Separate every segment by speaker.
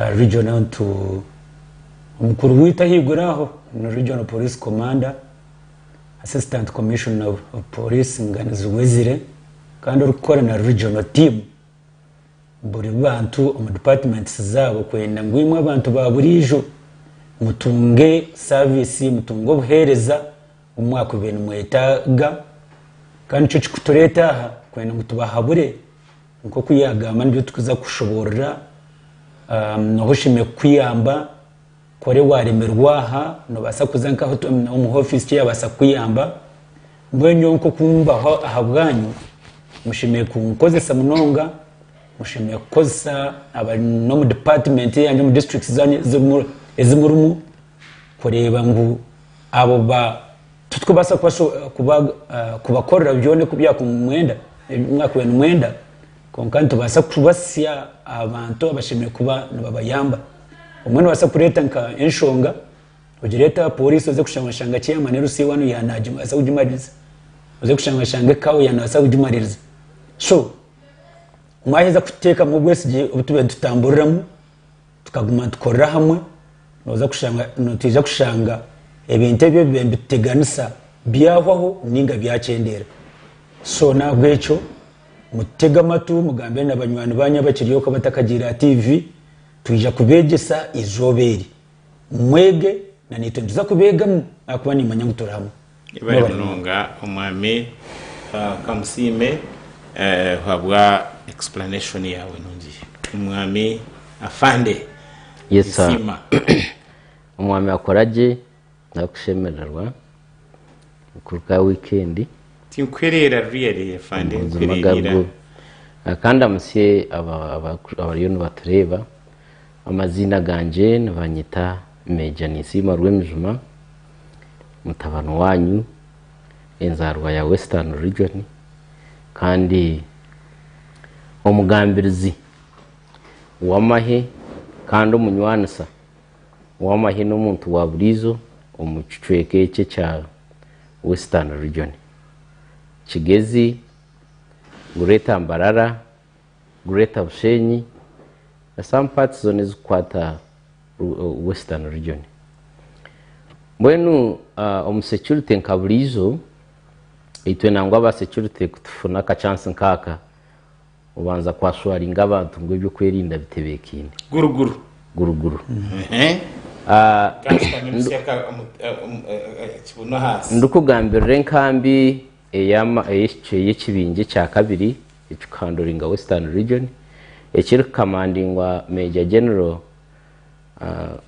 Speaker 1: regional to umukuru witahiguraho no regional police commander assistant commissioner of police nganizi wezire kandi urukora na regional team buri bantu mu departments zabo kwenda ngwimwe abantu baburijo mutunge service mutungo buhereza umwaka ibintu mwetaga kandi cyo kikutureta aha kwenda mutubahabure nko kuyagama nibyo tukuza kushoborera no hoshime kuyamba kore waremerwaha no basa kuzanka ho mu office ya basa kuyamba mbwenyo nko kumba ahabwanyu mushimiye kunkozesa munonga mushimiye kukozesa aba no mu department yanyu mu districts zanyu ezimurumu kureba ngo abo ba tutkubasa kubakorera byone kubya ku mwenda mwaka wa mwenda konkanto basa kubasya abantu abashimiye kuba nababayamba umwe basa kureta nka enshonga ugireta police uze kushangashanga cyema ne rusi wanu yanaje basa kujimariza uze kushangashanga kawo yanasa kujimariza so mwaheza kuteka mu gwese ubutube dutamburiramu tukaguma dukorera hamwe noza kushanga notija kushanga ebintu byo biteganisa byahwaho ninga byacendera so nabwecho mutega matu mugambe n'abanywani banya bakiriyo ko batakagira TV tuija kubegesa izoberi mwege na nito nduza kubega akuba ni manyangutoramo
Speaker 2: ibare munonga umwami kamusime habwa explanation yawe nungi umwami afande
Speaker 3: yes sir umwami akoraje nakushemererwa kuruka weekend
Speaker 2: tinkwerera really afande kwerera
Speaker 3: kandi amusye abariyonu batureba amazina ganje nabanyita Meja Nisima Rwemjuma mutabano wanyu enzarwa ya Western Region kandi omugambirizi wamahe kandi umunywanisa wamahe n'umuntu waburizo omucweke cye cha Western Region Kigezi Gureta Mbarara Gureta Bushenyi na some parts zone zikwata Western Region mbwenu security nkaburizo itwe nangwa aba security kutufuna ka chance nkaka ubanza kwashwaringa abantu ngo byo kwerinda bitebekinde guruguru ndukugambira nkambi y'ekibinge cya kabiri ekikandoringa Western Region ekiri commandingwa Major General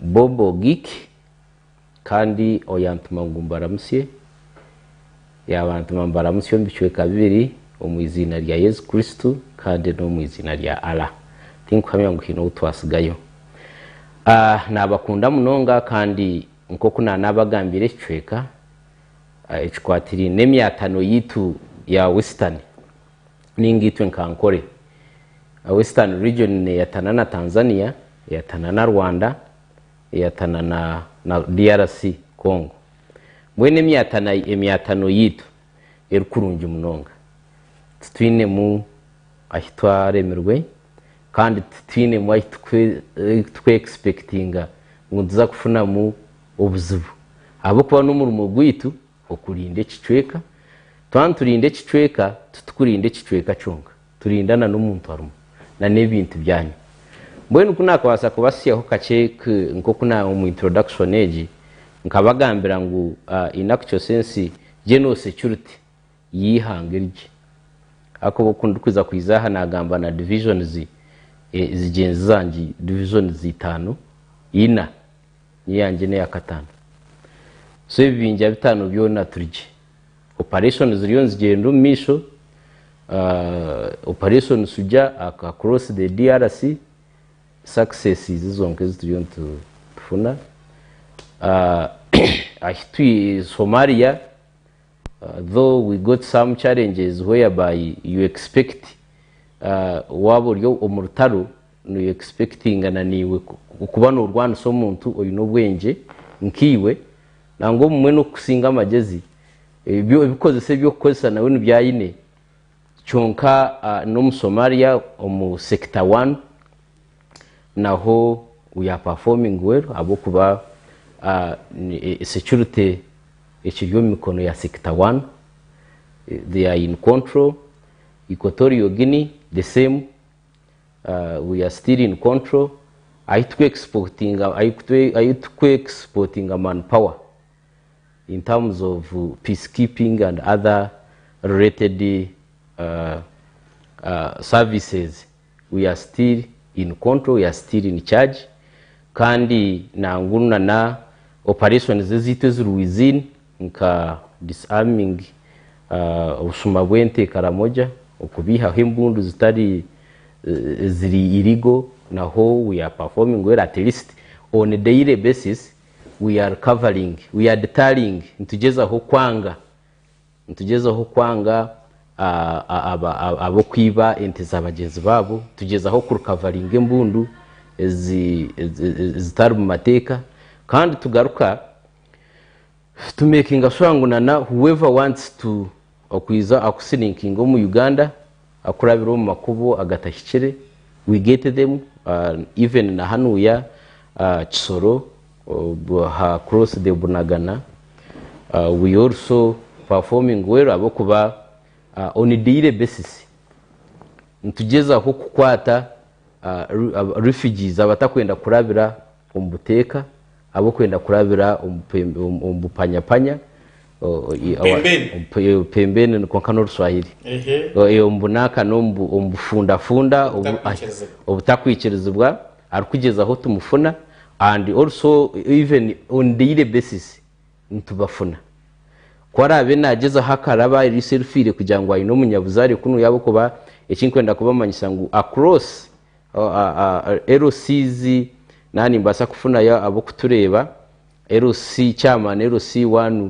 Speaker 3: Bobo Geek kandi oyantuma ngumbaramusye yabantuma mbaramusye mbicwe kabiri omwizina rya Yesu Kristo kandi no mwizina rya Allah tinkwamya ngukino utwasigayo nabakunda munonga kandi nko kuna nabagambire cweka ekikwatiri nemyatano yitu ya Western ningitwe nkankore Western Region ne yatana na Tanzania yatana na Rwanda yatana na DRC Congo mwene emyatano yitu erukurungi munonga twine mu ahitwaremerwe kandi twine mu ahitwe expectinga nguza kufuna mu obuzibu abo kuba n'umurumo gwitu okurinde kicweka twanturinde kicweka tutukurinde kicweka chonga turindana n'umuntu arumo na nebintu byanyu mbwenu kunakwasa kubasiyaho kace nko kuna mu introduction age nkabagambira ngo in actual sense general security yihangirije ako bokundi kuza kwizaha nagamba na divisions zigenzi zangi divisions zitano ina niyanje ne yakatano so ibinja bitano byona turije operations ziriyo zigendo misho operation suja across the DRC successes zonke ziriyo tufuna ahitwi Somalia though we got some challenges whereby you expect waburyo omurutaro no expecting ananiwe kubana urwana so muntu oyu no bwenje nkiwe nango mwe no kusinga amagezi ibyo bikoze se byo kosa nawe nibyayine chonka no mu Somalia omu sector 1 naho we are performing well abo kuba security ekiriyo mikono ya sector 1 they are in control. Equatorial Guinea the same, we are still in control. Aitwe exporting a manpower in terms of peacekeeping and other related services. We are still in control, we are still in charge. Kandi na nguna na operations zizite ziri within nka disarming ubusuma bwente karamoja okubiha hembundu zitari ziri irigo naho we are performing well. At least on a daily basis we are covering, we are deterring ntugeza ho kwanga abo kwiba ente z'abagenzi babo, tugeza ho kurukavaringa embundu zitari mu mateka, kandi tugaruka to making sure ngunana whoever wants to okwiza akusininkinga mu Uganda akurabiro mu makubo agatahikire, we get them even na hanuya Kisoro across the Bunagana. We also performing well abo kuba on a daily basis ntugeza ho kukwata refugees abatakwenda kurabira ombuteka abo kwenda kurabira ombupanyapanya pembeni kwa kanoro Swahili ombunaka ombufunda obutakwikirizibwa arikugeza ho tumufuna, and also even on daily basis ntubafuna kwarabe nageza hakaraba iri selfie kugira ngo ayino munyabuzari kunu yabo kuba ekinkwenda kuba manyisangu across LCs nani mbasa kufuna ya abo kutureba LC chairman LC1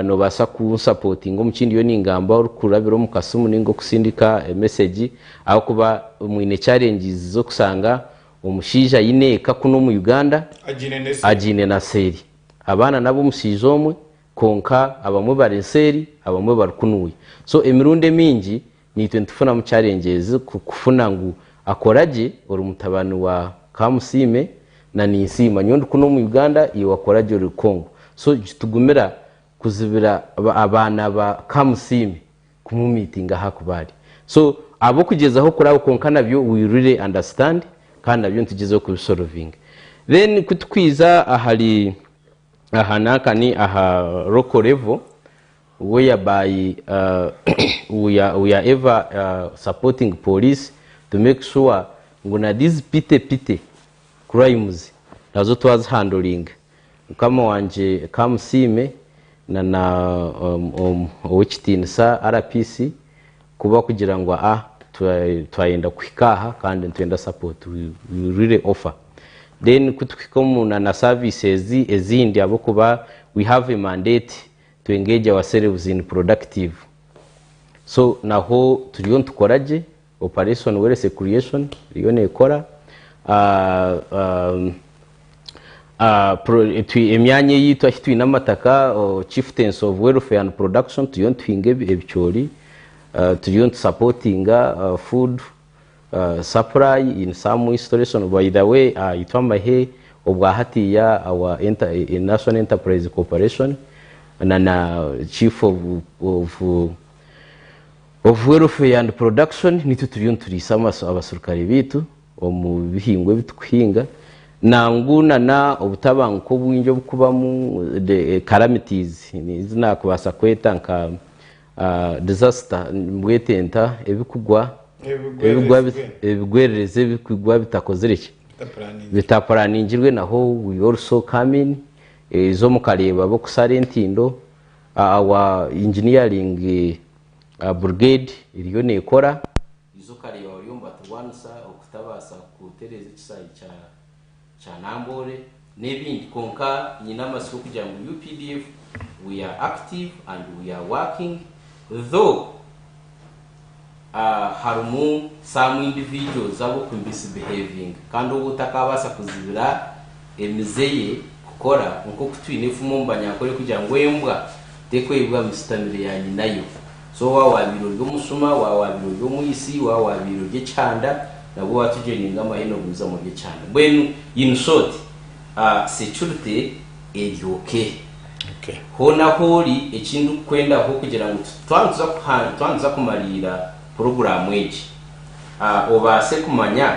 Speaker 3: no basa ku supporting omukindi yo ningamba orukurabiro mu kasumu ningo kusindika message aho kuba mwine challenges zo kusanga omushija yineka kuno mu Uganda agine na seri abana nabo mushiza omwe konka abamwe barenseri abamwe barukunuye, so emirunde mingi ni 24 mu challenges kufuna ngu akoraje ori mutabani wa Kamusime na nisima nyondo kuno mu Uganda iyo wakoraje ori Kongo, so tugumira kuzibira abana ba Kamusime kumu meeting hakubari, so abo kugezaho kurabo konka nabyo we really understand kandi nabyo ntugezeho kubisolving. Then kutukwiza ahali ahanaka ni aha local level whereby we are ever supporting police to make sure nguna these pite crimes nazo twas handling kama wanje Kamusime na owichitinsa RPC kuba kugira ngo twayenda kwikaha kandi twenda support we really offer. Then kutukikomu na services ezindi abo kuba we have a mandate to engage ourselves in productive, so naho turiyo ntukoraje operation were security riyo nekora emyanya yitu ahitu inamataka chieftains of welfare and production turiyo ntwinge ebichori turiyo supporting food supply in some installation. By the way itwamahe obwahatiya our national enterprise corporation na chief of welfare and production nitu turiyo turisama abasurukari bitu omu bihingwe bitukuhinga nanguna na obutabanko bwinjo bukubamu the calamities nizina kubasa kweta nka disaster mbwetenta ebigwerereze bikugwa bitakozereke bitaparaningirwe naho we also come in zo mukareba bo kusara entindo our engineering brigade iriyo nekora izo kareba yomba twansa okutabasa kutereza ikisayi cha Nambore nebindi konka nyina masiko kujya mu UPDF. We are active and we are working, though harumu some individuals abo misbehaving kandi ubutakabasa kuzibira emizeye kukora nko kutwine fumo mbanyakore kugira ngo embwa tekwebwa mistamire yanyi nayo, so wawabiro ryo musuma wawabiro ryo muisi wawabiro rye cyanda nabo watujeninga mahino guza mu cyane bwenu in short security eby'okwerinda hona hori ikintu kwenda ho kugira ngo twanza kumarira program eji obase kumanya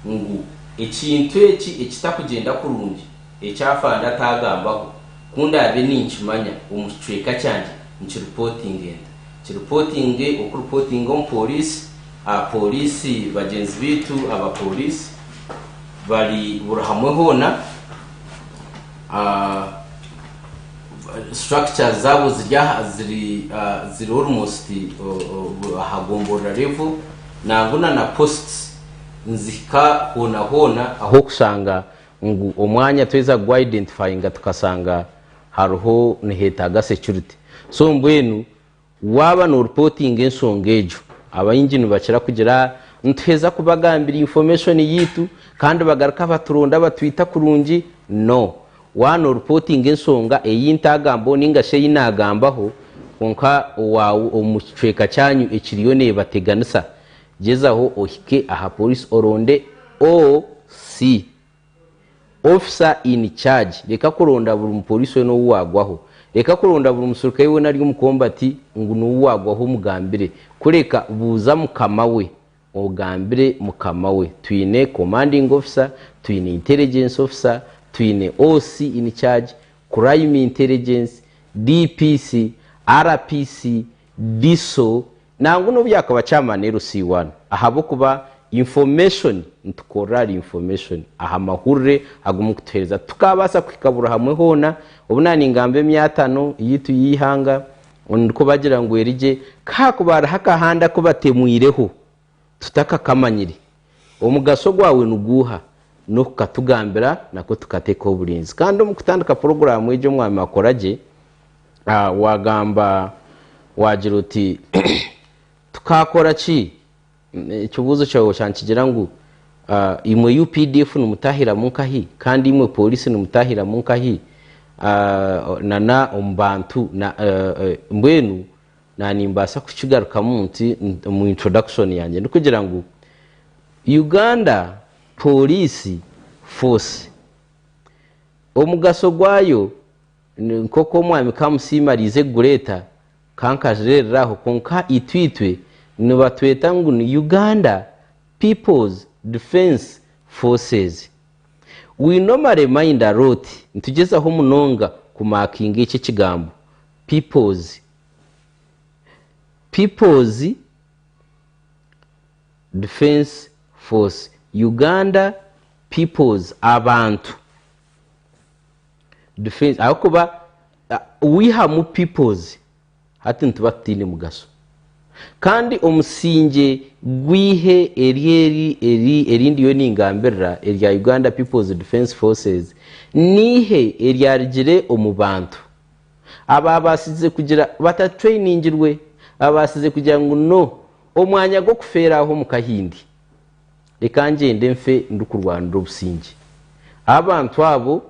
Speaker 3: ngo ikintu ekitakugenda kurungi ekyafanda tagambaho kunda abe ninchimanya umucweka cyanje nchireporting okureporting on police polisi bagenzi bitu abapolisi bali burahamwe hona structures zabo ziri almost hagombora level nanguna na posts nzika hona aho kusanga ngo omwanya tweza identifying tukasanga haruho nihetaga security so mbwenu waba no reporting ensongejo abayinjini bakira kugira nteza kubagambira information yitu kandi bagaruka baturonda batwita kurungi no wano reporting ensonga eyintagambo ninga she yinagambaho konka wawo omucweka cyanyu ekiriyo ne bateganisa jezaho ohike aha police oronde OC officer in charge reka kuronda buri police no wagwaho reka kuronda buri musuruka yiwe nari umukombati ngo no wagwaho mugambire kureka buza mukamawe ogambire mukamawe twine commanding officer twine intelligence officer twine OC in charge crime intelligence DPC RPC DISO nanguno byakaba chamanero C1 ahabo kuba information ntukorari information aha mahurre agumukutereza tukabasa kwikabura hamwe hona obunani ngambe 500 yitu yihanga ndiko bagira ngo erije kakubara hakahanda ko batemwireho tutaka kamanyiri omugaso gwawe nuguha no katugambira nako tukateka obulinzi kandi mukutandika program ejo mwami makoraje wagamba wagira uti tukakora ki ikibuzo cyawe cyankigira ngo imwe UPDF numutahira munkahi kandi imwe police numutahira munkahi nana ombantu na mbwenu nani mbasa kukigaruka munsi mu introduction yanjye ndikugira ngo Uganda Police Force omugaso gwayo nkoko mwami kamusimarize gureta kankajeraho konka itwitwe nibatweta ngo ni Uganda People's Defense Forces. We normally remind a lot ntugeza ho munonga kumakinga iki kigambo People's Defense Force Uganda People's abantu defense akoba wiha mu people's hati ntubatine mugaso kandi omusinge gwihe erindi yo ningambera erya Uganda People's Defense Forces nihe eryarigire omubantu ababasize kugira bata trainingirwe abasize kugira ngo no omwanya go kufera aho mukahindi ekanje ndemfe ndukurwanda obusinge abantu abo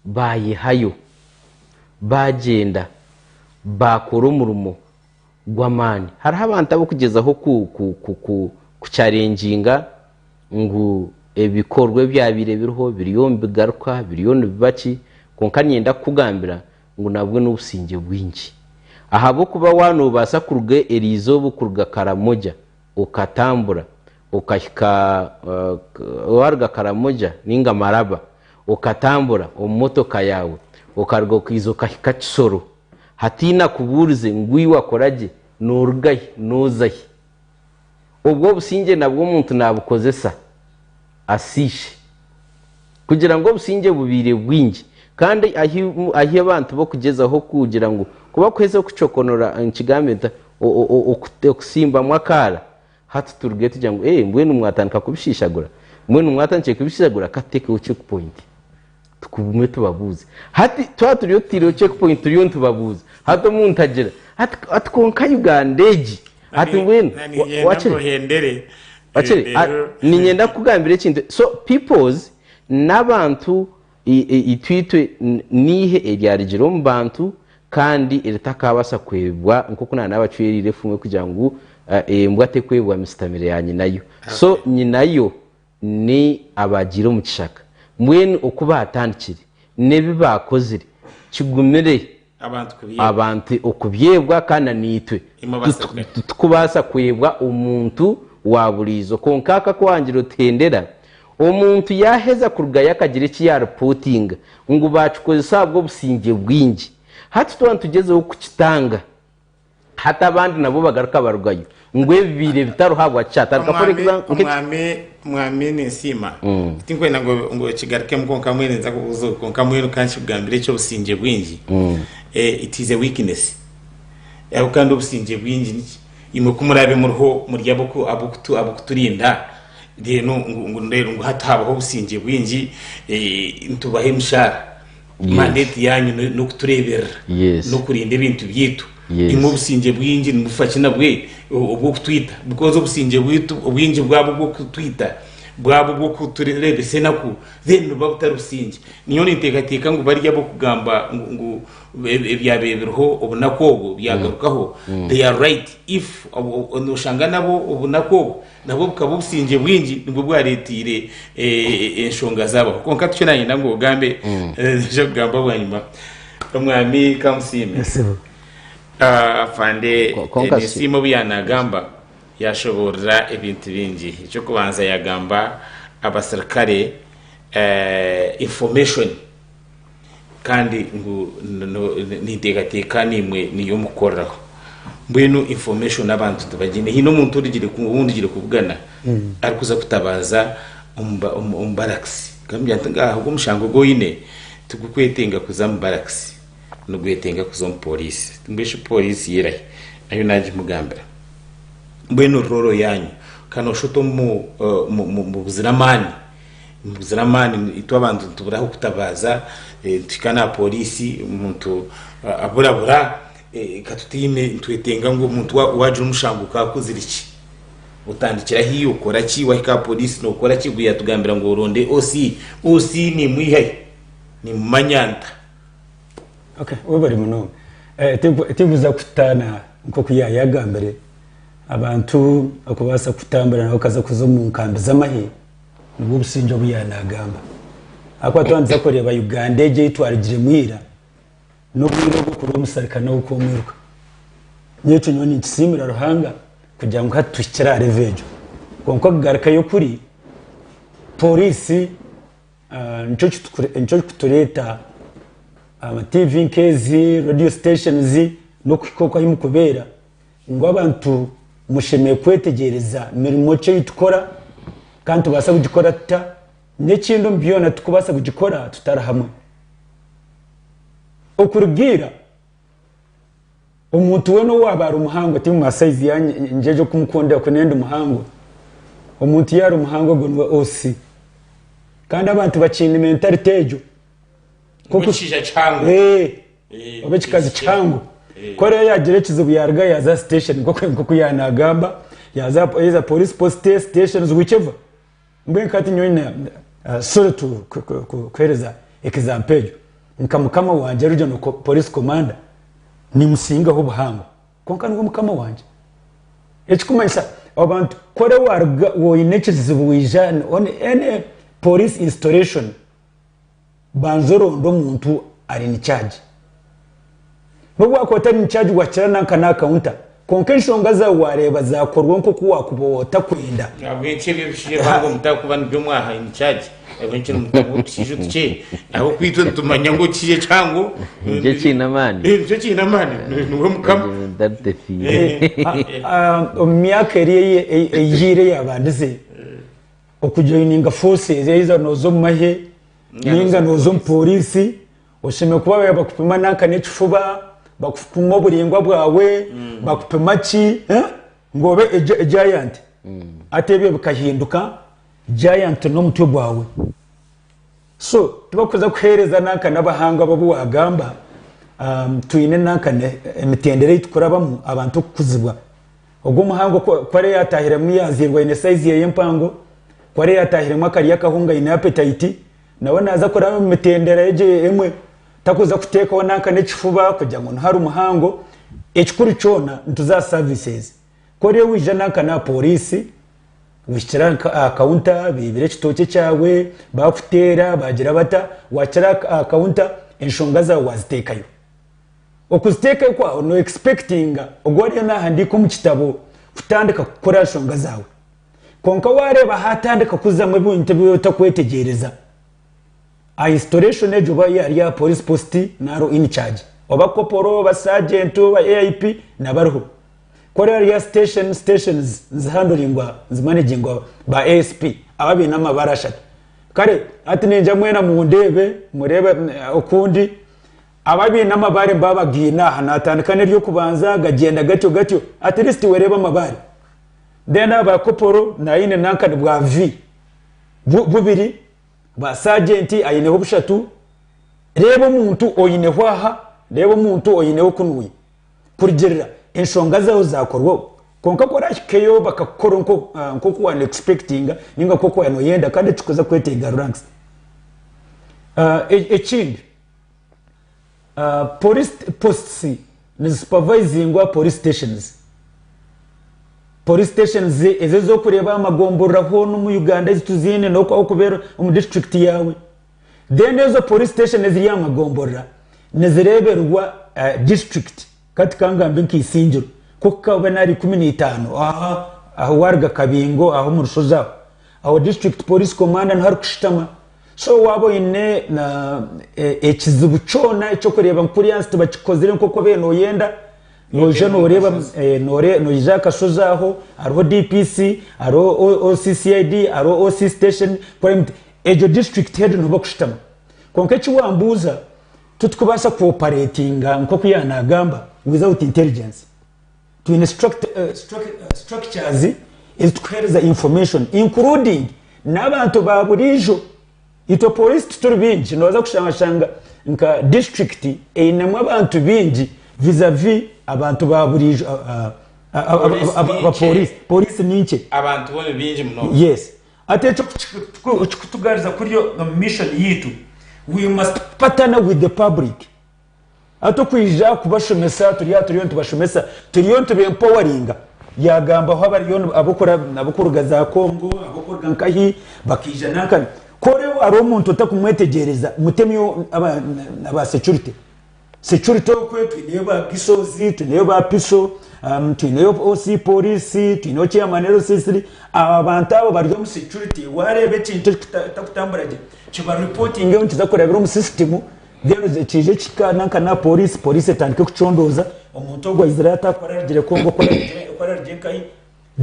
Speaker 3: bayihayo bagenda bakora umurumo gwamani hari abantu abo kugezaho ku challenginga ngo ebikorwe byabirebereho biriyombe garuka biriyone bibaci konkanyenda kugambira ngo nabwo n'ubusinge bwingi ahabo kuba wano basa kuruge eizooba kuruga Karamoja ukatambura ukahika warga Karamoja ninga Maraba ukatambura omotoka yawe ukargo kwizo kahika Kisoro hatina kuburize ngwi wakoraje norugaye nozaye ubwo businge nabwo umuntu nabukozesa asishe kugira ngo businge bubire bwingi kandi ahi abantu bo kugezaho kugira ngo kuba kweze kucokonora ikigameta okusimba mwakara hatu turugete kugira ngo mbwenu mwatanika kubishishagura mbwenu mwatanike kubishishagura kateke checkpoint tukubume tubabuze hati twaturiyo tiriyo checkpoint turiyo tubabuze hato umuntu agira ati konka Ugandeji ati mbwenu wachere ninyenda kugambira ikintu so peoples nabantu itwitwe nihe eryarigiro mu bantu kandi eritakabasa kwebwa nkoko nana abacwerire fumwe kugira ngo embwa tekwebwa misitamire ya nyinayo so nyinayo ni abagira mu kishaka mwene okuba atandikire nebi bakozire kigumire abantu okubyebwa kana nitwe tukubasa kwebwa omuntu wa bulizo konkaka kwangiro tendera omuntu yaheza kuruga yakagira iki ya reporting ngo bacukozesa bwo businge bwingi hati twantugezeho kukitanga hata abandi nabo bagaruka barugayo ngwe bibire bitaruhabwa cyata for example
Speaker 2: mwame nesima tinkwenda ngo kigaruke mukonka mwene nza kubuzo konka mwene kanshi bwambire cyo businge bwingi it is a weakness yabo kandi obusinge bwingi niki imwe kumurabe murho muryaboko abukuturinda deno ngo hatabaho businge bwingi ntubahe mushara mandate yanyu no kuturebera no kurinda ibintu byitu imwe businge bwingi nufakina bwe ubwo kutwita because obusinge bwitu obwingi bwabo bwo kutwita bwabo bwo kuturebe senaku then babutarusinge niyo nitegateka ngo bari yabo kugamba ngo ebyabebirho obunakobo byagarukaho they are right if onushanga nabo obunakobo nabo bukaba businge bwingi nibwo bwaretire enshonga zabo konka tyo nanye nango gambe je kugamba bwanyuma omwami kamusime afande nesimo byanagamba yashobora ibintu bingi cyo kubanza yagamba abasirikare information kandi ngo nitegateka nimwe niyo mukoraho mbwenu information abantu tubagine hino muntu urigire kuwundigire kuvugana arikuza kutabaza umbaraksi kambya ntangaho gumshango goyine tugukwetenga kuza mumbaraksi no gwetenga kuzo police mbeshe police yerahe ayo naje mugambira mbwenu roro yanyu kano shoto mu buziramani itu abantu tuburaho kutabaza tikana police umuntu aburabura katutime twetenga ngo umuntu waje umushanguka kuziriki utandikira hiyo ukora ki wahika police no ukora ki guya tugambira ngo uronde OC ni mwihaye ni manyanta.
Speaker 1: Okay, webari muno tibuza kutana nko kuyagambere abantu akubasa kutambira naho kaza kuzo mu nkambi z'amahi nubwo businjo buyanagamba akwa twanza ko reba Uganda eje itwarigire muhira no bwiro gukuru umusarikana uko mwiruka nyecho nyoni kisimira ruhanga kugira ngo hatukira revejo konko garuka yo kuri polisi ncho kutureta TV nkezi radio stations no kwikoko y'imukubera ngo abantu mushemeye kwetegereza mirimo cyo yitukora kandi tubasa kugikora ta n'ekintu mbyona tukubasa kugikora tutarahamwe okurubwira umuntu we no wabara umuhango ati mu size yanjeje kumukunda kunenda umuhango umuntu yari umuhango gonwa OC kandi abantu bakina mentality ejo
Speaker 2: kuko kije chango
Speaker 1: obechikazi chango kore yagerekizo buyarga yaza station ngo kuyanagamba yaza police post stations whichever mbwenkati nyoina sort to kwereza example nkamukama wanje rujo no police commander ni musinga ho buhango konka ngo mukama wanje ekikumanyisa abantu kore warga wo inekizo buyijana on any police installation banzoro ndo muntu ari in charge bwo akota in charge wakira nankana counter konkenshonga za wareba zakorwa nko kuwa kubota kwenda
Speaker 2: abweke bishije bango mutakuba nbyo mwaha in charge abweke mutakuba kije tuke aho kwitwa tumanya ngo kije cango
Speaker 3: nje kinamani
Speaker 2: nuwo mukama
Speaker 3: datefi
Speaker 1: omyaka yire yabandize okujoininga forces eiza nozo mahe ninga nozo polisi oshime kuba bakupima nankane kifuba bakupima oburingwa bwawe bakupima ki ngobe giant atebye bikahinduka giant no mutwe bwawe so tubakoza kuhereza nankana bahanga babu wagamba tuine nankane emitendere itukorabamu abantu kuzibwa ogwo muhango kware yatahira mu yazirwa ine size y'empango kware yatahira mu akari yakahunga ine appetite nawe naza kuraba mitendera eje emwe takuza kuteka wanaka nechifuba kujya ngo hari umuhango ekikuri cyona ntuza services kore wija nanka na polisi wishira akaunta bibire kitoke cyawe bakutera bagira bata wachira akaunta enshonga za wazitekayo okuzitekayo kwa no expecting ogwari na handiko mu kitabo kutandika gukora enshonga zawe konka wareba hatandika kuza mu bintu biyotakwetegereza a installation ejo ba ya police post naro in charge oba koporo ba sergeant ba AIP nabaruho kore ya stations zihandlingwa zimanagingwa ba ASP ababi n'amabarasha kare ati ninja mwena mu ndebe murebe okundi ababi n'amabare babagina hanatandikane ryo kubanza gagenda gatyo at least wereba amabare then aba koporo na ine nanka bwa V bubiri ba sergeant ayineho bushatu reba umuntu oyineho aha reba umuntu oyineho kunuye kurigirira enshonga zaho zakorwa konka kora keyo bakakora nko kwa expecting ninga koko yano yenda kandi tukoza kwetega ranks ekindi police posts ni supervising wa police stations ezezo kureba amagombora ho no mu Uganda zituzine no kwa kubera mu district yawe then ezo police stations ziri amagombora nezireberwa district kati kangambe nkisinjiro kuko banari 15 aho warga kabingo aho mu rushoza aho district police commander ntari kushitama so wabo ine na ekizibu cona cyo kureba nkuri yansi bakikozere nko beno yenda noje no reba no jaka shozaho aro DPC aro OCCID aro OC station point ejo district head no bakushitama konke chiwambuza tutukubasa cooperating nko kuyana gamba without intelligence to instruct structures is to carry the information including n'abantu baburijo ito police turbinji noza kushangashanga nka district einamwe abantu binji vis-a-vis abantu baburijo police ninche
Speaker 2: abantu bone binji muno
Speaker 1: yes ate kutugariza kuri yo mission yitu we must partner with the public ato kwija kubashomesa turiyo tubashomesa turiyo tubempoweringa yagamba aho bariyo abokora za Kongo abokora nkahi bakija nankana kore ari umuntu utakumwetegereza mutemyo aba security okwe twineba gisozi tuneba piso tuneba OC police tuno chairman sisiri abantu abo bariyo mu security warebe kintu takutamburaje chiba reporting nge ntiza kurabira mu system then kije kikananka na police tandike kuchondoza omuntu ogwa Israel atakoragire Kongo koragire kai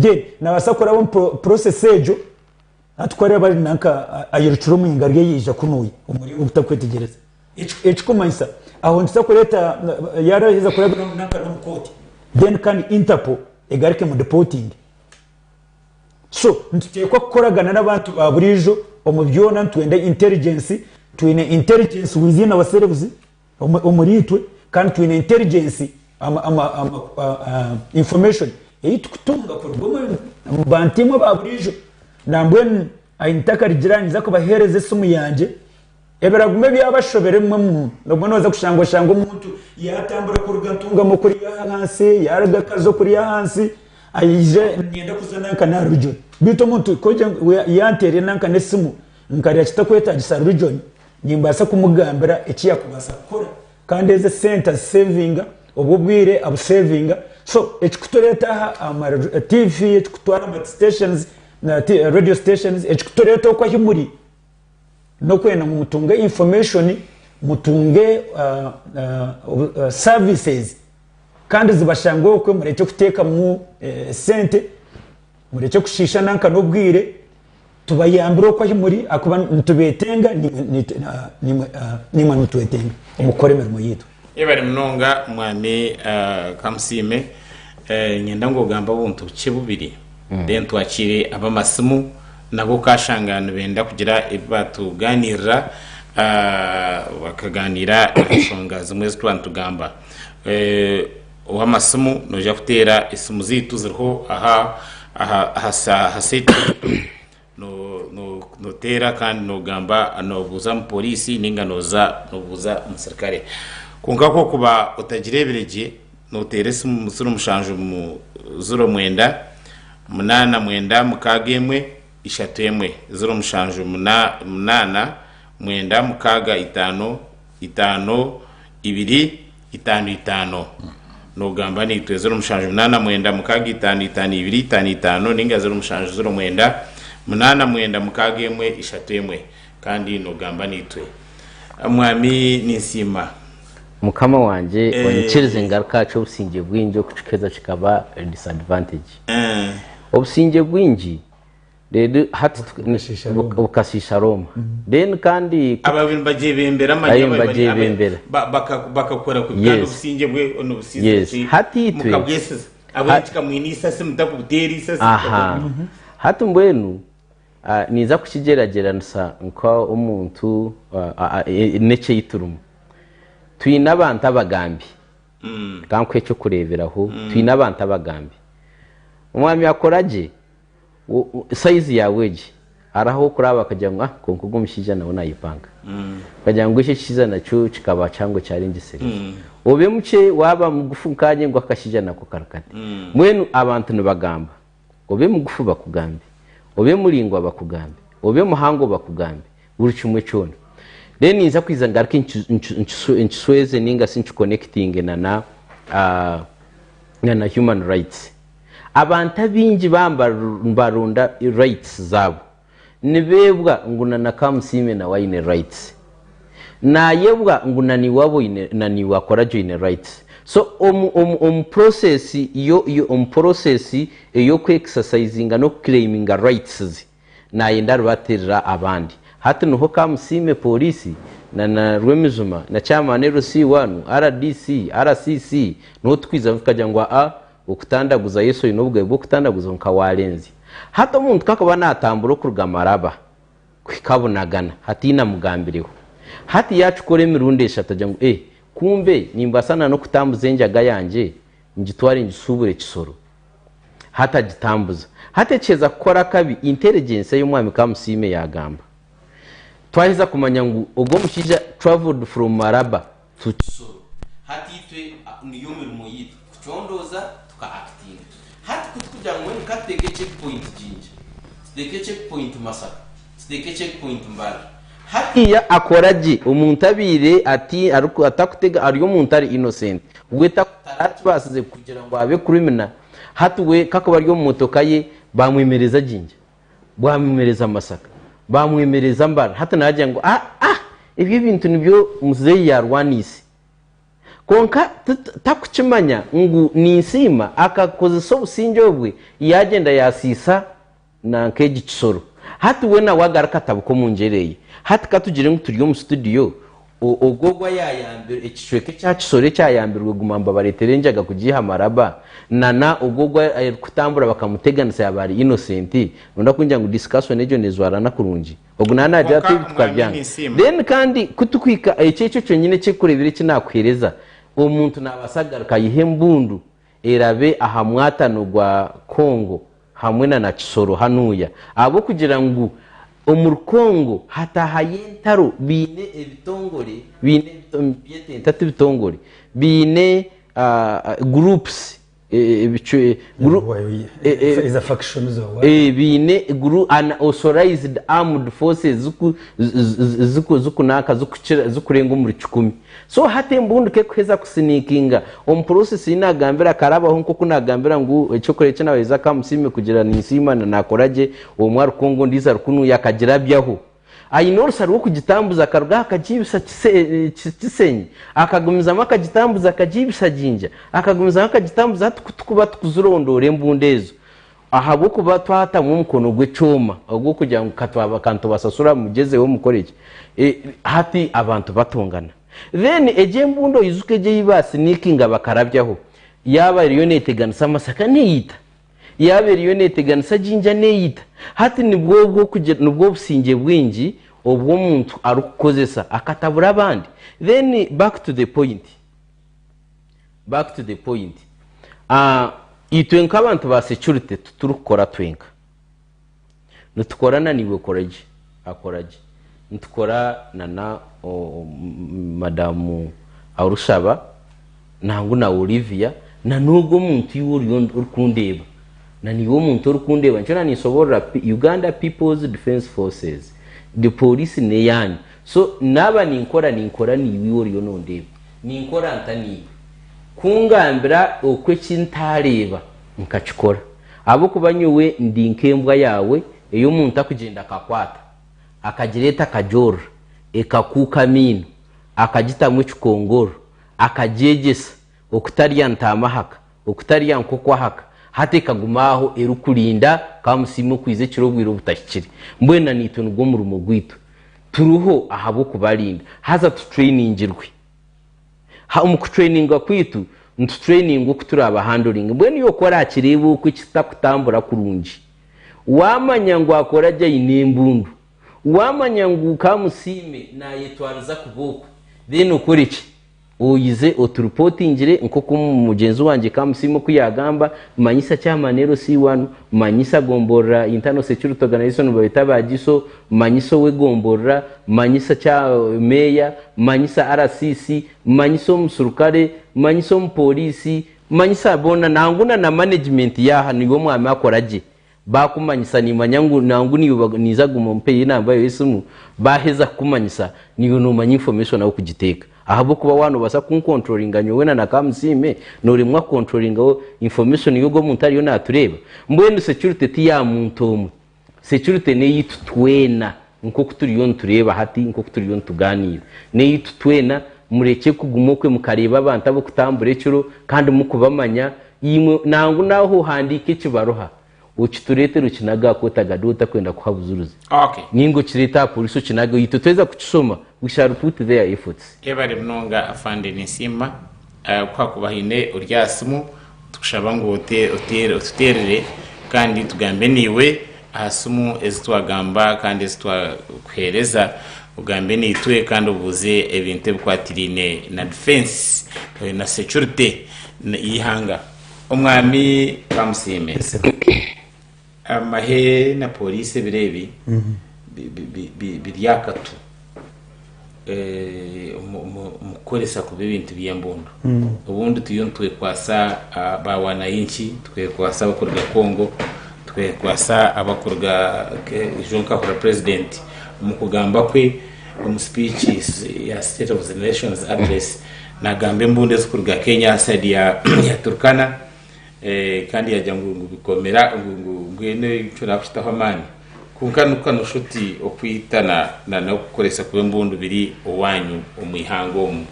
Speaker 1: then nabasakora bo process ejo atware bari nanka ayirucuru mu ingarye yija kunuye umuri utakwetegereza echikomanyisa aho ntisakureta yaraheza kurabira nanka no mukoti then can Interpol egarike mu deporting so ntitekwa koragana n'abantu baburijo omubyona ntwende intelligence within ourselves omuritwe kandi twine intelligence information kutunga kurugoma bantimwe baburijo nambwe ayintaka rigirani zako bahereze sumu yanje eberagume byabashobere mwe no noza kushangwa umuntu yatambura kurugantunga mu kuri hansi yaraga kazo kuri hansi ayije nienda kuzana kana rujo bito muntu koje yantere nanka nesimu nkari kitakweta gisa region nimbasa kumugambira ekiya kubasa kora kandi eze center saving obubwire abu saving so ekikutoreta ama TV ekikutwara ama stations na radio stations ekikutoreta kwa himuri no kwena mutunge information mutunge services kandi zibashango okwe mureke kuteka mu sente mureke kushisha nanka nobwire tubayambiro kwa himuri akuba ntubetenga ni manu tuetenga umukore mirimo yitu
Speaker 2: ebari mnonga mwami kamsime nyenda ngo gamba buntu kibubiri then twakire abamasimu nabo kashangana benda kugira ibatuganira bakaganira insonga zimwe zitwantugamba uhamasimu noja kutera isimu zitu ziriho haseti no tera kandi no gamba no buza mu polisi ninga noza no buza mu serikali kunkako kuba utagirebereje noteresa umusuru mushanju mu 09 munana mwenda mukaga emwe ishatu emwe 0 munana mwenda mukaga itano ibiri itano nogamba ni 0 munana mwenda mukaga itano ibiri itano ninga 0 mwenda munana mwenda mukaga emwe ishatu emwe kandi nogamba nitwe mwami ninsima
Speaker 3: mukama wanje onyikirize ngaruka cyo businge bwinji okucikeza kikaba disadvantage obusinge bwinji rero hati ukasisha Roma then kandi
Speaker 2: ababintu bagibembera amanyama bakakora ku kandi ubusinge bwe ono businge
Speaker 3: hati itwe
Speaker 2: mukabwese abatika mwinisa se mutakubuteri se
Speaker 3: hati mbwenu niza kukigerageranusa nko umuntu nece yiturumu twina abantu abagambi kankwe cyo kureberaho twina abantu abagambi umwami yakoraje size yaweje araho kuraba akajya ngo konko gumishija nawe nayipanga kajya ngo iki kiza naco kikaba cyangwa cyari ngiseri obe muce waba mugufukanye ngo akashija nako karakate mwenu abantu nibagamba obe mugufu bakugambe obe muringwa bakugambe obe muhango bakugambe buri kimwe cyone then niza kwiza ngaruka inchusweze ninga sinchu connecting na human rights abantu abinji barunda rights zabo nibebwa nguna na kamusime na wine rights na yebwa nguna ni wabo na ni wakora join rights so process process yo ku exercising no claiming rights na yenda baterera abandi hati nuho kamusime polisi na rwemizuma na chama nero C1 RDC RCC no twiza mfikaja ngo ukutandaguza Yesu inobwe bwo kutandaguza nkawarenzi hata umuntu kakaba natambura kurugamaraba kwikabunagana hati ina mugambireho hati yacu kore mirundesha tajya ngo kumbe nimbasana no kutambuza enjaga yanje ngitware ngisubure kisoro hata gitambuza hate cheza gukora kabi intelligence y'umwami kamusime yagamba twahiza kumanya ngo ubwo mushija traveled from Maraba to Kisoro hati itwe niyo mirimo yitwa kucondoza tuka acting hati kutukuja ngo kateke checkpoint jinja steke checkpoint Masaka steke checkpoint Mbara hati ya akoraji umuntu abire ati atakutega ariyo muntu ari innocent weta kutarati basize kugira ngo abe criminal hati we kakaba ariyo motoka ye bamwemereza jinja bamwemereza Masaka bamwemereza Mbara hata najya ngo ibyo bintu nibyo muzeyi yarwanise konka takuchimanya ngo ninsima akakoze so businjobwe yagenda yasisa na keji kisoro hati we na wagaraka tabuko munjereye hati katugire ngo turiyo mu studio ogogwa yayambere ekicweke cya kisore cyayambirwe gumamba bareterenjaga kugiha Maraba nana ogogwa kutambura bakamuteganisa yabari innocent nunda kunja ngo discussion ejo nezwara nakurunji ogunana ajya tukabyanga then kandi kutukwika ecyeco cyonyine cyekurebire kinakwereza umuntu nabasagaruka yihembundu erabe ahamwatano gwa Kongo hamwe na Kisoro hanuya abo kugira ngo Kongo hatahayentaro bine ebitongore bine bitatu bitongore bine groups
Speaker 1: is a factions or
Speaker 3: bine group unauthorized armed forces zukunaka zukurenga muri 10 so hate mbundu ke kweza kusinikinga process inagambira karabaho nko kunagambira ngo cyokore cy'naweza kamusime kugira ninsima na nakoraje uwo mwari Kongo ndiza rukunu yakagira byaho ayinorsa rwo kugitambuza karuga akajibisa kisenyi akagumiza makagitambuza akajibisa jinja akagumiza makagitambuza tukuba tukuzurondore mbundezo ahabo kuba twata mu mukono gwe coma ogwo kugira ngo katwaba kanto basasura mugeze wo mukoreke hati abantu batongana then eje mbundo izuke je yibasi nikinga bakarabyaho yaba riyo neteganisa Masaka niyita yaba riyo neteganisa jinja neyita hati nibwo bwo kugira nubwo businge bwinji obwo umuntu arukozesa akatabura abandi then back to the point itwe nk'abantu ba security turukora twenka nutukorana niwe akoraje ntukora na madamu Arushaba nangu na Olivia na nubwo muntu yuri urikundeba na niwo muntu urikundeba nchona nisobora Uganda People's Defense Forces the police ne yani so naba ninkora niwe uri nondeba ninkora ntani kungambira okwe kintareba nkachikora abo kubanyuwe ndi nkembwa yawe eyo muntu akugenda akakwata akagireta kajora ekakuka mino akagitamwe chikongoro akajegesa okutariya ntamahaka okutariya nkokwahaka hate kagumaho erukurinda kamusimo kwize kirobwiro butakiri mbwena nituntu gwo mu rumo gwitu turuho ahabo kubarinda haza tu trainingirwe mu kutraininga kwitu ntu training okuturaba handling mbwene yo kora akireba uko kitakutambura kurungi wamanya ngo akora jya inembundu wamanya ngo kamusime na yetwariza kuboko then ukoriki oyize otureportingire nkoko mugenzi wanje kamusimo kuyagamba manyisa cyamanero C1 manyisa gombora internal security organization bayita bagiso manyiso we gombora manyisa cha meya manyisa RCC manyiso musurukare manyiso mupolisi manyisa bona nanguna na management yaha niwo mwami akoraje bakumanyisa ni manyangu nangu niza gumompe inamba yesumu baheza kumanyisa niyo no manyi information aho kugiteka ahabo kuba wano basa kuncontrollinga nyowena na kamusime norimwa controllinga information yogo muntu ariyo natureba mbwenu security ti ya muntu omwe security ne yitutwena nko kuturiyo ntureba hati nko kuturiyo ntuganira ne yitutwena mureke kugumokwe mukareba abantu abo kutambure cyo kandi mukubamanya yimwe nangu naho handike kibaroha uchiturete ruchinaga kotagaduta kwenda kuhabuzuruzi
Speaker 2: okay
Speaker 3: ningo chireta police chinaga yitutweza kuchisoma we shall put their efforts
Speaker 2: ebari mnonga afande nisima kwa kubahine uryasimu tukushaba ngo uterere kandi tugambe niwe ahasumu ezitwagamba kandi ezitwakwereza ugambe nitwe kandi ubuze ebintu bikwatirine na defense na security yihanga umwami bamusime amahe na police birebi biryakatu mukoresa ku bintu by'embundu ubundi tuyontwe kwasa bawana inchi twekwasa abakorga Kongo twekwasa abakorga jonka kwa president mukugamba kwe mu speeches ya State of the Nations address na gambe mbunde zikurga Kenya side ya Turkana kandi yajya ngo bikomera ngwene cura afitaho amani kunkanuka no shuti okwitana na no gukoresa ku mbundu biri owanyu umwihango mu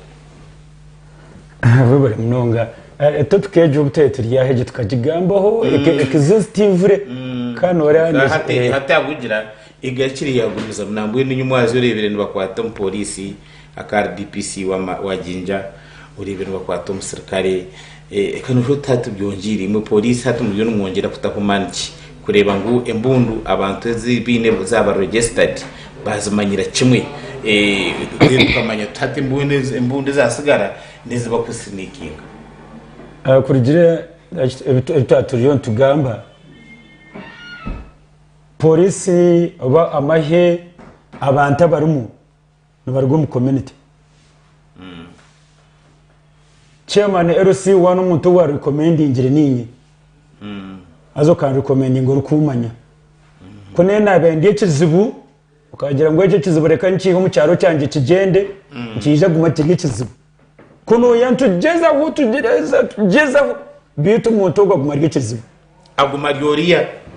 Speaker 1: bari mnonga tutukeje ubutete ryaheje tukajigambaho exhaustive kanora
Speaker 2: hata bugira igakiri yagumiza mnambwe n'inyumwazi urebere nibakwata mu polisi akar DPC wa Jinja urebere bakwata mu sirikare kanusho tatu byongiri mu polisi hatu mu n'umwongera kutakumaniki kureba ngo embundu abantu zibine zaba registered bazimanyira kimwe tukamanya tatu embundu zasigara niziba kusinikinga
Speaker 1: kurigire turiyo tugamba polisi aba amahe abantu barumu n'abarwo mu community chairman LC1 umuntu wa recommending ninyi azo kan recommending urukumanya kone nabende kizibu ukagira ngo eje kizibu reka nkiho mu cyaro cyanje kigende nkije gumatira kizibu kuno yantugeza hutugereza tugeza bitu umuntu gwa gumarya kizibu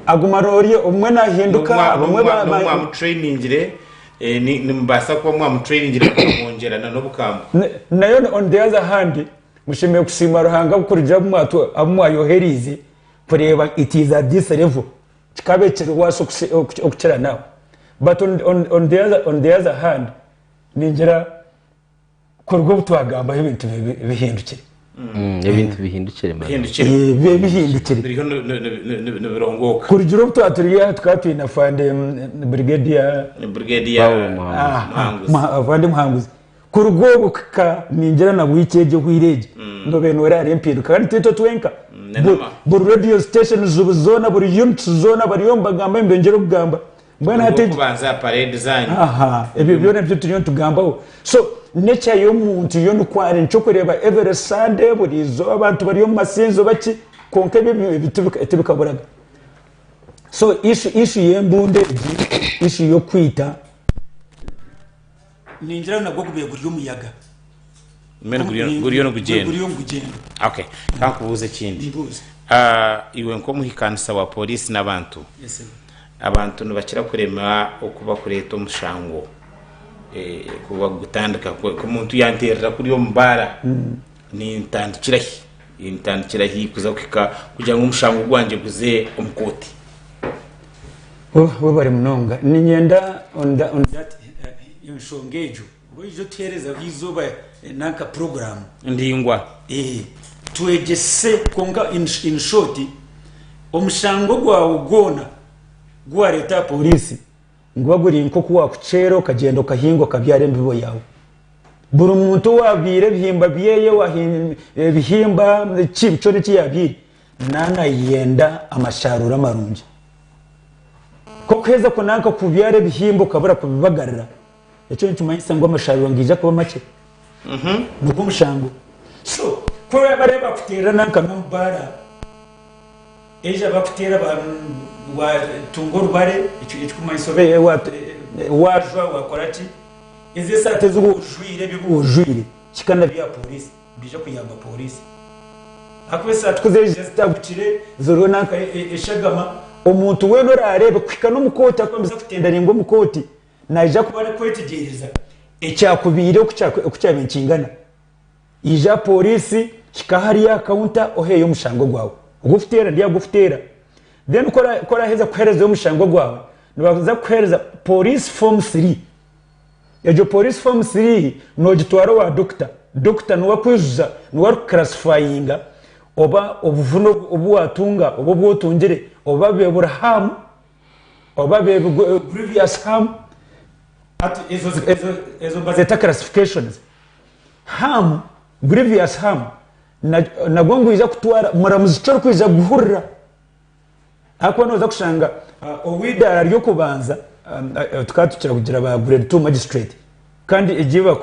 Speaker 1: agumariya umwe nahinduka umwe
Speaker 2: ba trainingire ni mbasa kwa mwa trainingire kumwongerana no bukamba
Speaker 1: nayo on the other hand mushimiye kusima ruhanga gukurira mu mwato amwayoherize kureba it is at this level kikabekere waso okukira nawe but on the other hand ningira kurwo butwagamba ibintu bihindukire
Speaker 3: ibintu bihindukire
Speaker 1: bihindukire
Speaker 2: biriho nibirongoka
Speaker 1: kurigiro butwaturiye twatuye na fande brigadier fande muhanguzi kurugobukka ningira na wikeje hwireje ndo beno werare mpinduka kandi tito twenka buri radio station zubuzona buri unit zona bari yomba gamba imbengero kugamba mbona hate
Speaker 2: kubanza parade zanyu
Speaker 1: aha ebyo byona byo turiyo tugambaho so nature yo muntu yo nukware nco kureba every Sunday burizo abantu bari yo masinzo baki konke bitubikaburaga so issue yembunde issue yo kwita ninjira nabwo kubiye guri umuyaga
Speaker 2: guriyo no kugenda
Speaker 1: guriyo kugenda
Speaker 2: okay kankubuze kindi iwe nko muhikanisa wa police n'abantu abantu nubakira kurema okuba kureta omushango kuba gutandika ko muntu yanterera kuri yo mbara ni intandikirahi kuza kugira ngo umushango gwanje guze omukoti
Speaker 1: we bari munonga ni nyenda on that yonshongejo bojo tereza bizoba nanka program
Speaker 2: ndingwa
Speaker 1: twegese konga in short omushango gwawe gona gwa leta polisi ngwaguri nko kuwa kucero kagendo kahingo kabyare mbibo yawe buri muntu wabire bihimba byeye bihimba cyo ni kiyabiri nana yenda amasharura marungi ko kweza ko nanka kubyare bihimbo kabura kubibagarira icyo ncumanyisa ngo amasharura ngija kuba make nuko mushango so ko bareba kutera nanka mbara eja bakutera ba tungor bare icyo kumayisobeye wajwa wakoraki izi sate z'ubujwire bibujwire kikana bya polisi bija kuyamba polisi akwesa tukuze zitagukire zoro nanka eshagama omuntu we norarebe kwika no mukoti akomeza kutenda ringo mukoti naija kubara kwetegereza ecyakubire okucyaba inkingana ija polisi kikahari ya counter oheyo umushango gwawe ugufitera ndiya gufitera then kora heza kuhereza umushango gwawe nibaza kuhereza police form 3 ejo police form 3 no gitwaro wa doctor no wakwizuza no war classifyinga oba obuvuno obuwatunga obo bwotungire oba beburaham oba be previous harm at ezo bazeta classifications harm grievous harm na gongo iza kutwara muramuzicoro kwiza guhurira akwa noza kushanga owida ryo kubanza tukatukira kugira ba grade 2 magistrate kandi igiba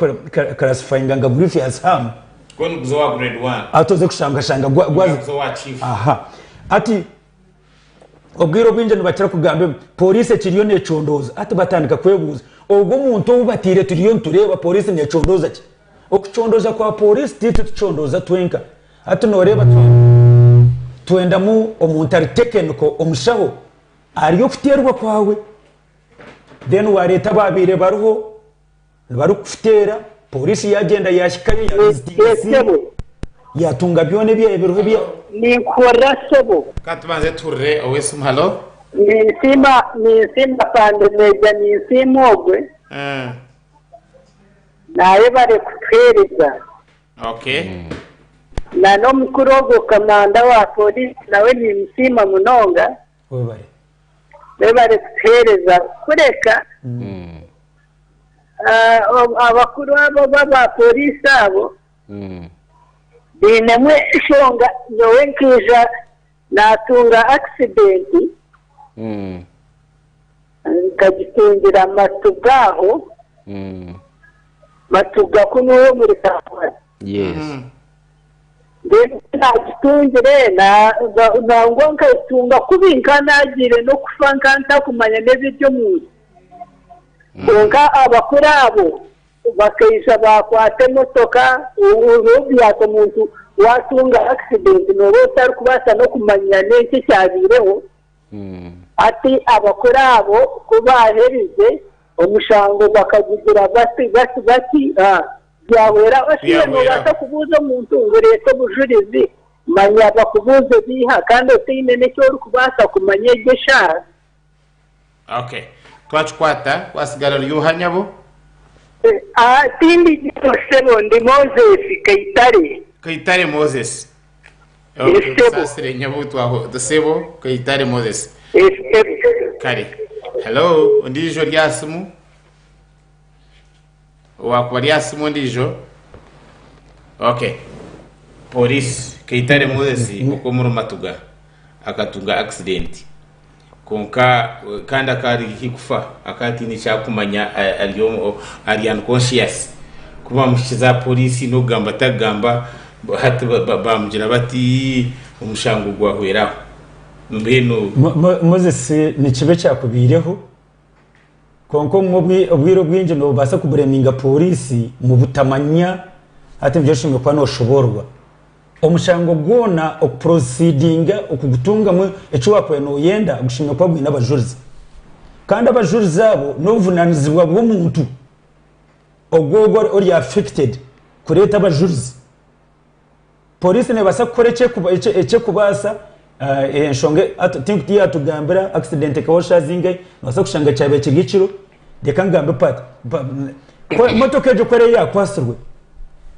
Speaker 1: classifying nga grievous harm
Speaker 2: kon kuzowa grade 1
Speaker 1: atoze kushanga gwazi
Speaker 2: kuzowa chief
Speaker 1: aha ati obwiro bwinje nubakira kugambe police kiriyo necondoza ati batandika kwebuza ubwo muntu ubatire turiyo tureba police necondoza ki okucondoza kwa police titu tucondoza twenka ati noreba twenda mu omuntu ari tekeniko omushaho ariyo kuterwa kwawe then wareta babire baruho bari kufitera polisi yagenda yashikayo yatunga byone bye biruho bye
Speaker 4: ni kora sebo
Speaker 2: katubanze turre owesum halo
Speaker 4: ni simba pande meja ni simogwe naye bare kutwereza
Speaker 2: okay
Speaker 4: na no mkurogo kamanda wa polisi nawe ni msima munonga bare kutwereza kureka abakuru abo baba polisi abo binemwe shonga nyowe nkija natunga accident nkagitungira matugaho matuga kuno muri Kampala
Speaker 3: yes
Speaker 4: nagitungire na ngonga itunga kubinka nagire no kufanka ntakumanya n'ibyo muzi ngonga abakurabo bakayisha bakwate motoka urubi yako muntu watunga accident no rotari kubasa no kumanya n'iki cyabireho ati abakurabo kubaherize omushango bakagira bati byawera basiye no bata kubuza umuntu ngo leta bujurizi manya bakubuze biha kandi otine necyo uri kubasa kumanya gesha
Speaker 2: okay twachikwata kwasigara yuhanyabo
Speaker 4: tindi gitosebo ndi Moses Kayitare
Speaker 2: Moses okay sasire nyabutu aho dosebo Kayitare Moses kari hello ndijo lyasimu wakwa lyasimu ndijo okay police Kayitare Moses uko muri matuga akatunga accident konka kandi akari hikufa akati ni cyakumanya ari unconscious kuba mushiza polisi no gamba tagamba hati bamugira bati umushango gwahweraho mbeno
Speaker 1: Moses ni kibe cyakubireho konko ubwiro bwinje no basa kubureminga polisi mu butamanya ati byashimwe kwa no shoborwa omushango gwona okuproceedinga okugutunga mu eco wapoye no yenda gushimwe kwa bwina abajurizi kandi abajurizi abo no vunanizibwa bw'omuntu ogwogo ori affected kureta abajurizi polisi ne basa koreke ece kubasa enshonge think dia tugambira accident kawosha zinge basa kushanga cyabe kigiciro deka ngambe pat motoka ejo kwere ya kwasirwe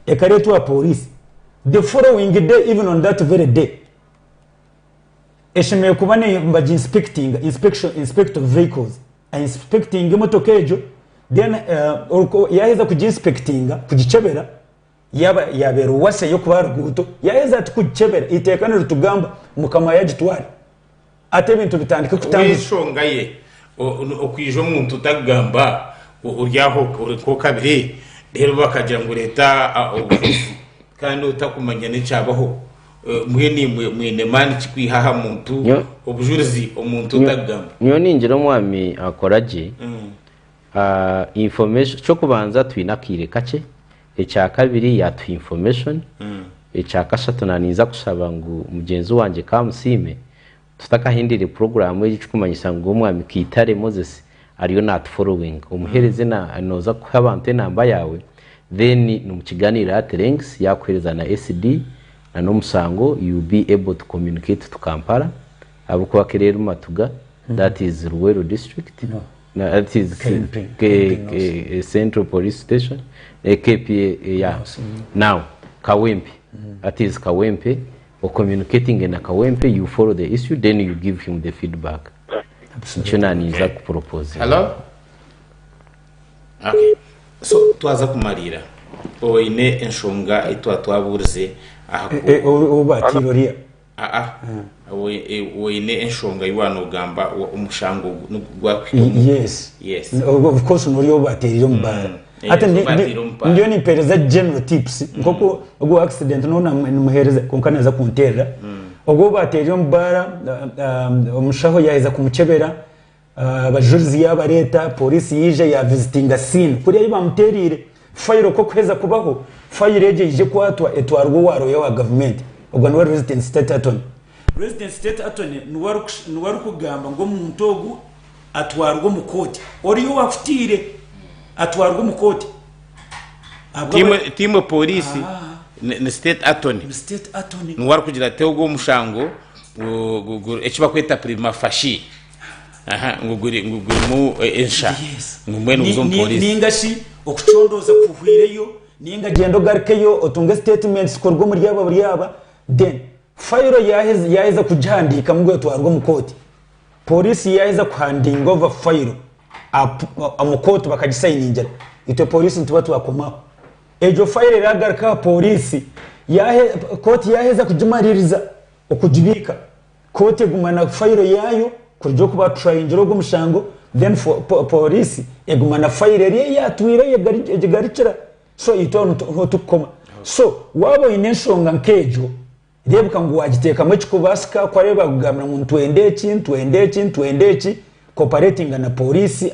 Speaker 1: ekaretu wa polisi the following day even on that very day eshime kubane mbaji inspector vehicles inspecting motoka ejo then yaheza kujinspectinga kugicebera yabera uwase yo kubaruguto yaheza tukugicebera itekana rutugamba mukama yagitwari ate ibintu bitandika
Speaker 2: kutambishonga ye okwijo umuntu utagamba uryaho ko kabiri rero bakagira ngo leta kandi utakumanya n'icyabaho mwene mani kikwihaha muntu obujurizi omuntu utagamba
Speaker 3: nyo ninjira mwami akoraje information cyo kubanza twinakire kace ecya kabiri ya tu information ecya kasatu naniza kusaba ngo mugenzi wanje kamusime tutakahindire program y'icikumanyisa ngo umwami kitare Moses ariyo not following umuhereze na noza ku abantu namba yawe then numukiganira at links yakwereza na SD na nomusango you be able to communicate to Kampala abuko kerero matuga that is Ruwero district that is Central Police Station KPA yeah now Kawempe that is Kawempe or communicating na Kawempe you follow the issue then you give him the feedback chunani za kupropose
Speaker 2: hello okay so twaza kumarira oine enshonga itwa twaburze
Speaker 1: ubatiroria
Speaker 2: oine enshonga iwano gamba umushango gwa
Speaker 1: yes of course nuriyo bateriro mbara ate ndio ni pereza general tips ngoko ubwo accident no muhereza konkaneza kunterera ubwo bateriro mbara umushaho yaheza kumukebera abajurizi yaba leta polisi yije ya visiting scene kuri ayi bamuterire fire ko kweza kubaho fire yeje ije kwatwa etwarwo waro ya government ubwo no resident state attorney nuwaru kugamba ngo muntogu atwarwo mukoti oriyo wafutire atwarwo mukoti
Speaker 2: timo polisi ne state attorney nuwaru kugira tewo mushango ekiba kweta prima fashi nguguri mu ensha ngumwe n'uzo polisi
Speaker 1: ningashi okuchondoza kuhwireyo ninga gendo garkeyo otunga statements korwo muri yaba buri yaba then fire yaheza kujandika mugwe twarwo mukoti polisi yaheza kuhanding over fire amukoti bakagisayiningira ito polisi ntuba twakomaho ejo fire ragarka polisi koti yaheza kujimaririza okujibika koti gumana fire yayo kurjo kuba triangle go mushango then polisi egumana fire yari yatwire yegaricira so ito tukoma so wabo inenshonga nkejo rebuka ngo wagiteka mu kikubasika kwareba kugamira mu twendeki cooperating na polisi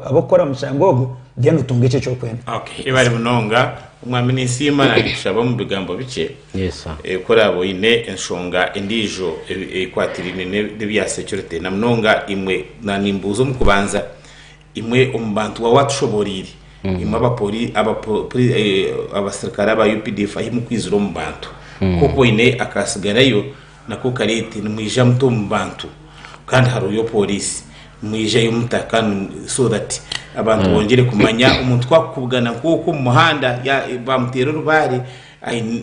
Speaker 1: abokora mushangogo then utungeche cyo kwenda
Speaker 2: okay ibari munonga umwami nisima nagishaba mu bigambo bike
Speaker 3: yes sir
Speaker 2: korabo ine enshonga indijo ekwatirine ne bya security na munonga imwe na nimbuzo mu kubanza imwe umbantu wa watushoboriri imwe abasirikare ba UPDF ahimu kwizura mu bantu kuko ine akasigarayo nako karete nimwija muto mu bantu kandi haruyo polisi mwije y'umutakano so that abantu bongere kumanya umuntu twakubugana kuko mu muhanda bamutera rubari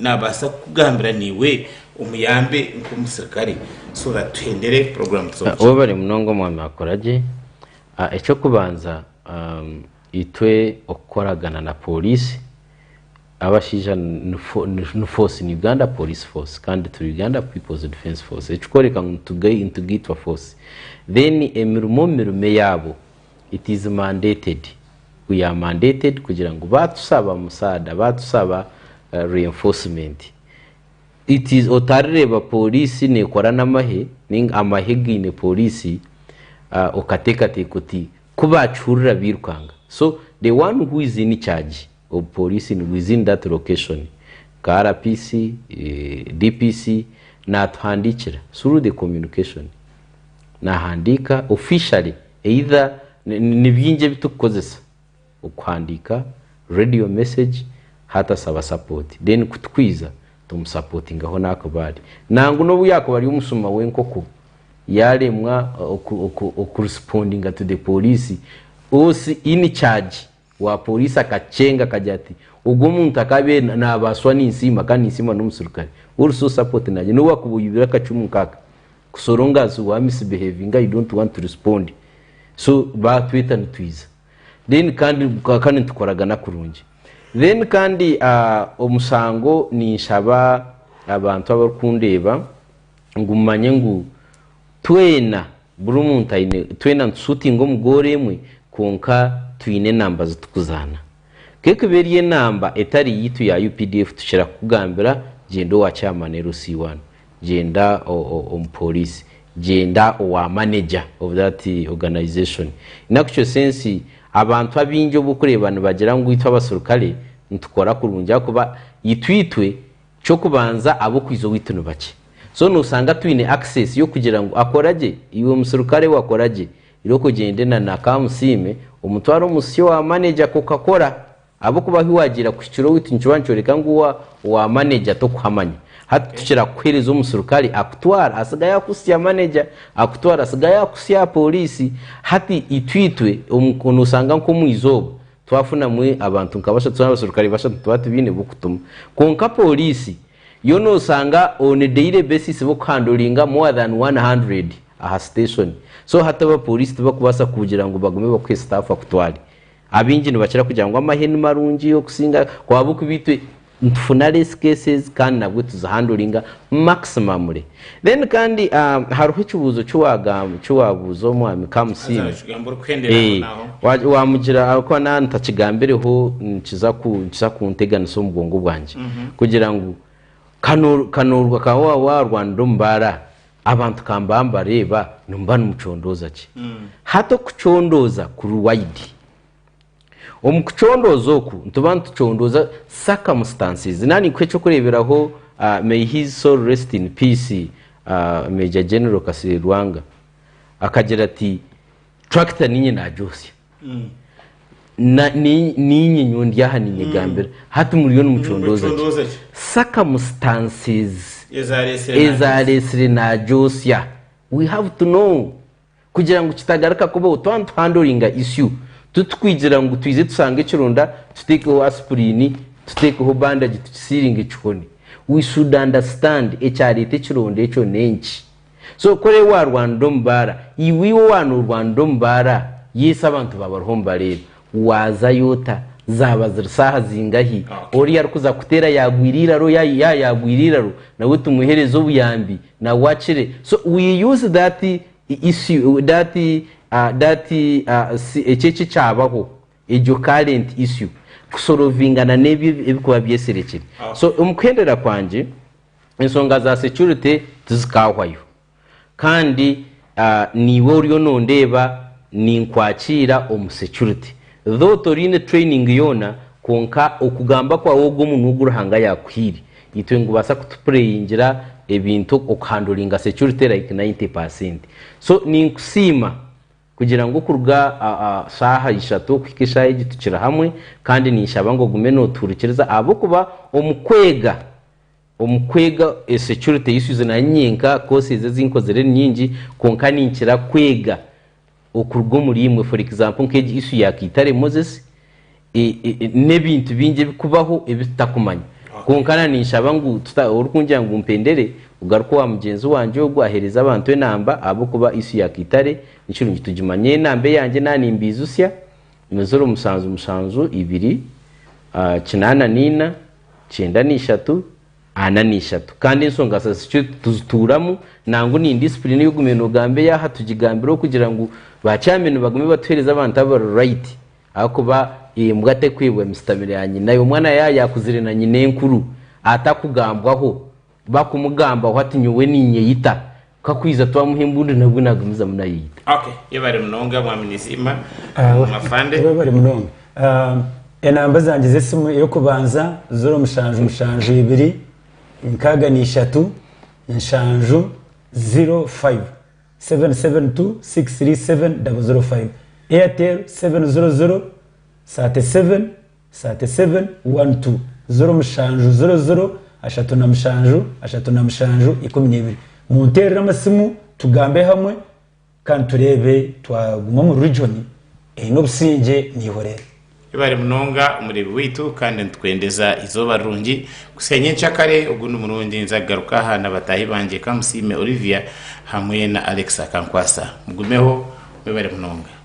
Speaker 2: nabasa kugambira niwe umuyambe nk'umusirikare so that tuhendere program
Speaker 3: uwo bari munongo mu makoraje icyo kubanza itwe okoragana na polisi abashija no force in Uganda police force kandi to Uganda people's defense force echikoreka ntugitwa force then emirume yabo it is mandated, we are mandated kugira ngo batusaba musada batusaba reinforcement. It is otareba polisi ne korana mahe ning amahegi ne polisi okateka tekoti kubacurira birukanga. So the one who is in charge of police within that location KRPC, DPC na tuhandikira through the communication na handika officially either nibyinje bitukozesa ukwandika radio message hata saba support then kutwiza tumusupporting aho nakabari nangu no buyako bari umusuma wenkoko yaremwa corresponding to the police osi in charge wa police akachenga kajati ubwo muntu akabe nabaswa ninsima kandi insima n'umusurukari also support naje no wakubuyibira kacumu kaka kusorongazo wa misbehaving I don't want to respond so ba twita ntwiza then kandi tukoraga nakurunje then kandi omusango ni shaba abantu abakundeba ngumanye ngu twena buri muntu ayine twena nsuti ngo mugore mwe konka twine namba zitukuzana keke beriye namba etari yitu ya UPDF tushira kugambira gendo wa chairman LC1 genda police genda wa manager of that organization inakucho sense abantu abinjo bukurebana bagira ngo itwa abasurukale ntukora kurunja kuba yitwitwe cyo kubanza abo kwizo wituno bake so nusanga twine access yo kugira ngo akoraje iwe musurukale wakoraje iro kugendena na kamusime umutwaro musyo wa manager kokakora abo kuba hiwagira kuchiro witu nchwanchoreka ngo wa manager to kuhamanya hati tuchira kwerezo musurukali akutwara asagaya kusia manager akutwara asagaya kusia polisi hati itwitwe umukono usanga nko muizoba twafuna mwe abantu nkabasha twabasurukali basha twatu bine bukutuma konka polisi yono usanga on a daily basis bo handlinga more than 100 aha station so hata ba polisi tubakubasa kugira ngo bagume bakwe staff akutwari abinji nibakira kugira ngo amahene marungi yo kusinga kwa bukubitwe ntufuna cases kandi nabwo tuzahanduringa maximum re then kandi haruho ikibuzo cy'uwabuzo mwami kamusime wamugira ako ntakigambireho nkiza ku ntegano so mugongo bwanje kugira ngo kanurwa kawa wa Rwanda mbara abantu kambamba reba numba n'umucondoza ki hato kucondoza kuri wide omukucondoza oku ntubantu condoza circumstances nani kwecho kureberaho may his soul rest in peace Major General Kasire Rwanga akagira ati tractor ninye na Josia na ninye nyundi yahaninye gambira hati muri n'umucondoza circumstances ezaresire na Josia we have to know kugira ngo kitagaruka kuba utwantu handlinga issue tutwigira ngo twize tusange kirunda tutekeho aspirini tutekeho bandage tusiringe chikoni we should understand echarite kironde echo nenchi so kore wa Rwanda mbara iwiwo wanu Rwanda mbara yesa abantu babarhomba rero waza yota zabazira saha zingahi ori yarukuza kutera yagwiriraro yagwiriraro nawe tumuherezo buyambi na wacire so we use that issue that echechi chabaho ejo current issue kusorovingana nebi ebikuba byeserekere so umkwendera kwanje insonga za security tuzikahwayo kandi niwe uriyo nondeba ni nkwakira security though torine training yona konka okugamba kwa wogo munugurahanga yakwiri itwe ngubasa kutuplayingira ebintu okuhandulinga security like 90%. So ni nkusima kugira ngo kuruga saha ishatu kwikisha igitukira hamwe kandi nishaba ngo gumeno turikiriza abo kuba omukwega security issues na nyinka kose zinkozere nyingi konka ninkira kwega okurgo muri imwe for example nkeji issue yakitare Moses nebintu binje bikubaho ebitakumanya konkana nishaba ngo urukungira ngo mpendere ugaruko wa mugenzi wanje ogwahereza abantu enamba abo kuba issue yakitare nikintu gitujimanye nambe yanje nani mbizusya imezoro musanzu 2 kinana nina 93 43 kandi nsonga sasicyo tuzituramo nangu ni indiscipline yo gumeno gambe yaha tugigambiro kugira ngo bacamene bagume batwereza abantu aba right akuba mugate kwibwe mistamire yanyi nayo mwana yakuzire na nyine nkuru atakugambwaho bakumugamba watinyuwe ninye yita kakwiza twamuhimbundi nabwo nagumiza munayita.
Speaker 2: Okay, yebare munonga mwaminisima mafande
Speaker 1: yebare munonga enamba zanjye zesimu yo kubanza 0 inkaga ni 3 inshanju 05 772 637 Airtel 700 37 37 12 0 mushanju 00 ashatu na mushanju 12 munterera amasimu tugambe hamwe kandi turebe twaguma mu region no businge nihorera.
Speaker 2: Ibare munonga umurebe witu kandi twendeza izoba rungi kusenye nchakare ugundi murundi nzagaruka hana batahi banje kamusime Olivia hamwe na Alexa Kankwasa mugumeho mubare munonga.